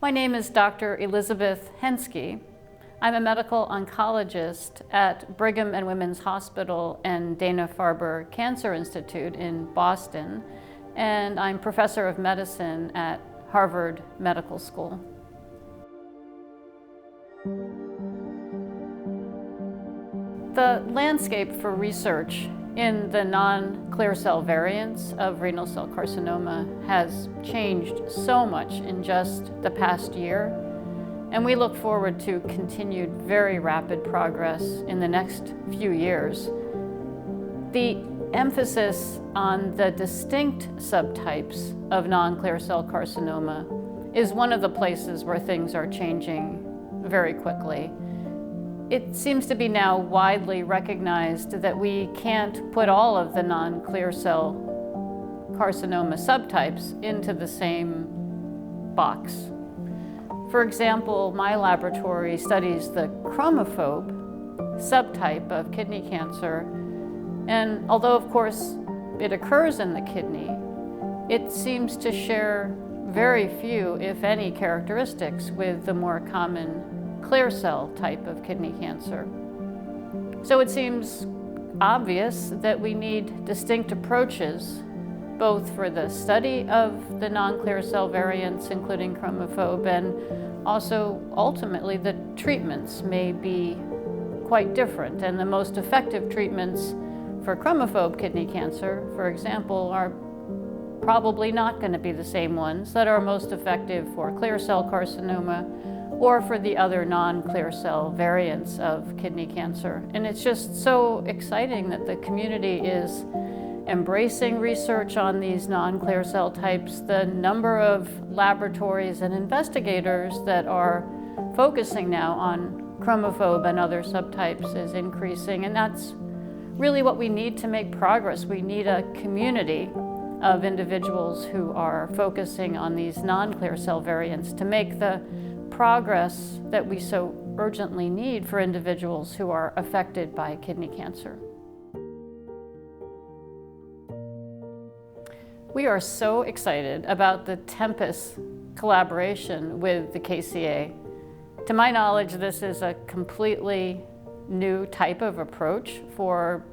My name is Dr. Elizabeth Henske. I'm a medical oncologist at Brigham and Women's Hospital and Dana-Farber Cancer Institute in Boston, and I'm professor of medicine at Harvard Medical School. The landscape for research in the non-clear cell variants of renal cell carcinoma has changed so much in just the past year, and we look forward to continued very rapid progress in the next few years. The emphasis on the distinct subtypes of non-clear cell carcinoma is one of the places where things are changing very quickly. It seems to be now widely recognized that we can't put all of the non-clear cell carcinoma subtypes into the same box. For example, my laboratory studies the chromophobe subtype of kidney cancer, and although of course it occurs in the kidney, it seems to share very few, if any, characteristics with the more common clear cell type of kidney cancer. So it seems obvious that we need distinct approaches, both for the study of the non-clear cell variants, including chromophobe, and also ultimately the treatments may be quite different. And the most effective treatments for chromophobe kidney cancer, for example, are probably not going to be the same ones that are most effective for clear cell carcinoma or for the other non-clear cell variants of kidney cancer. And it's just so exciting that the community is embracing research on these non-clear cell types. The number of laboratories and investigators that are focusing now on chromophobe and other subtypes is increasing, and that's really what we need to make progress. We need a community of individuals who are focusing on these non-clear cell variants to make the progress that we so urgently need for individuals who are affected by kidney cancer. We are so excited about the Tempus collaboration with the KCA. To my knowledge, this is a completely new type of approach for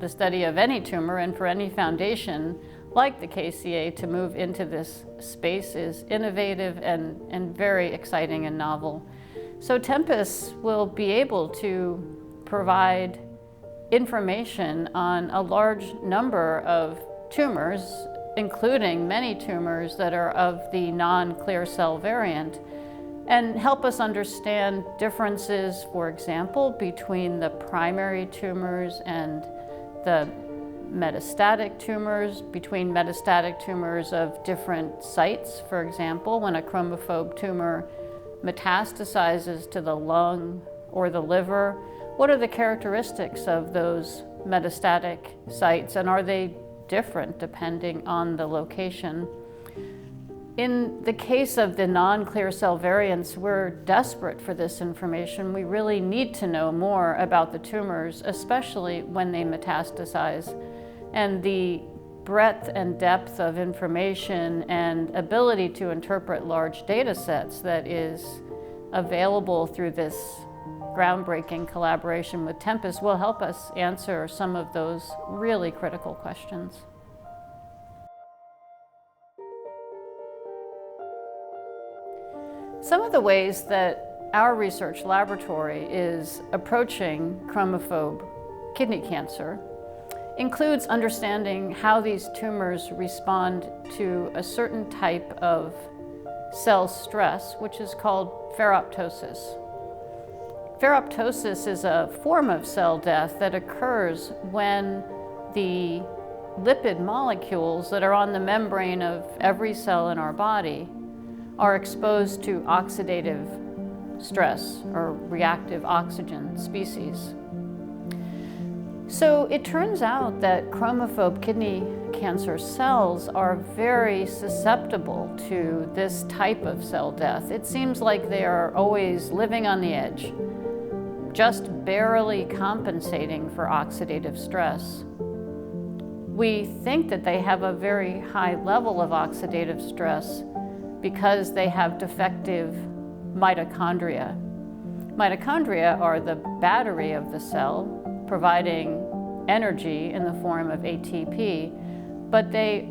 the study of any tumor, and for any foundation like the KCA to move into this space is innovative and very exciting and novel. So Tempus will be able to provide information on a large number of tumors, including many tumors that are of the non-clear cell variant, and help us understand differences, for example, between the primary tumors and the metastatic tumors, between metastatic tumors of different sites. For example, when a chromophobe tumor metastasizes to the lung or the liver, what are the characteristics of those metastatic sites, and are they different depending on the location? In the case of the non-clear cell variants, we're desperate for this information. We really need to know more about the tumors, especially when they metastasize. And the breadth and depth of information and ability to interpret large data sets that is available through this groundbreaking collaboration with Tempus will help us answer some of those really critical questions. Some of the ways that our research laboratory is approaching chromophobe kidney cancer includes understanding how these tumors respond to a certain type of cell stress, which is called ferroptosis. Ferroptosis is a form of cell death that occurs when the lipid molecules that are on the membrane of every cell in our body are exposed to oxidative stress or reactive oxygen species. So it turns out that chromophobe kidney cancer cells are very susceptible to this type of cell death. It seems like they are always living on the edge, just barely compensating for oxidative stress. We think that they have a very high level of oxidative stress because they have defective mitochondria. Mitochondria are the battery of the cell, providing energy in the form of ATP, but they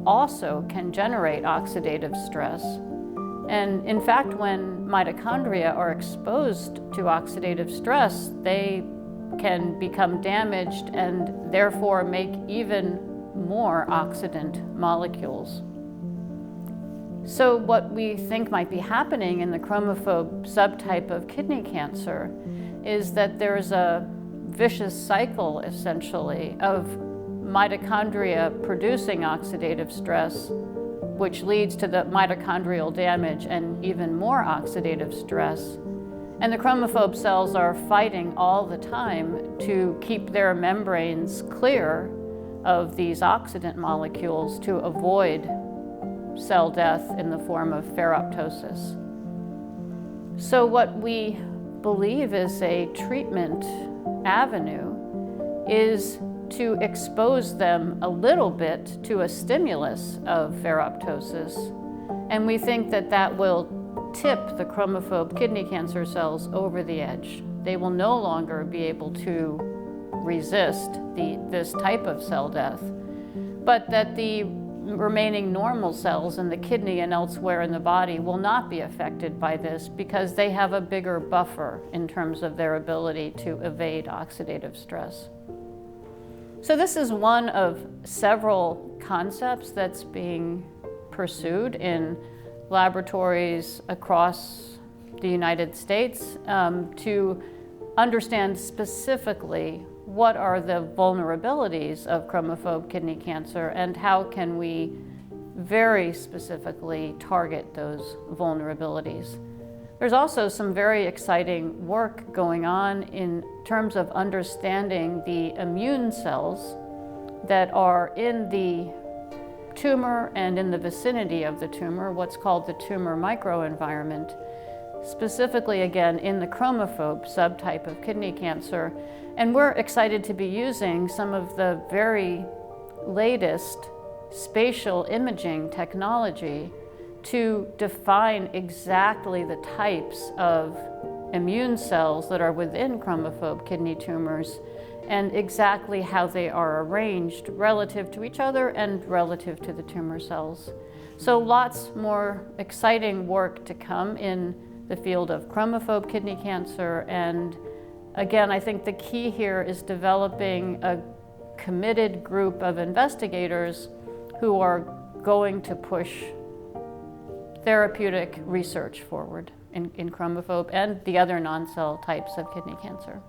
also can generate oxidative stress. And in fact, when mitochondria are exposed to oxidative stress, they can become damaged and therefore make even more oxidant molecules. So what we think might be happening in the chromophobe subtype of kidney cancer is that there's a vicious cycle, essentially, of mitochondria producing oxidative stress, which leads to the mitochondrial damage and even more oxidative stress. And the chromophobe cells are fighting all the time to keep their membranes clear of these oxidant molecules to avoid cell death in the form of ferroptosis. So what we believe is a treatment avenue is to expose them a little bit to a stimulus of ferroptosis. And we think that that will tip the chromophobe kidney cancer cells over the edge. They will no longer be able to resist this type of cell death, but that the remaining normal cells in the kidney and elsewhere in the body will not be affected by this because they have a bigger buffer in terms of their ability to evade oxidative stress. So this is one of several concepts that's being pursued in laboratories across the United States to understand specifically what are the vulnerabilities of chromophobe kidney cancer and how can we very specifically target those vulnerabilities. There's also some very exciting work going on in terms of understanding the immune cells that are in the tumor and in the vicinity of the tumor, what's called the tumor microenvironment, specifically again in the chromophobe subtype of kidney cancer. And we're excited to be using some of the very latest spatial imaging technology to define exactly the types of immune cells that are within chromophobe kidney tumors and exactly how they are arranged relative to each other and relative to the tumor cells. So lots more exciting work to come in the field of chromophobe kidney cancer. And again, I think the key here is developing a committed group of investigators who are going to push therapeutic research forward in chromophobe and the other non-cell types of kidney cancer.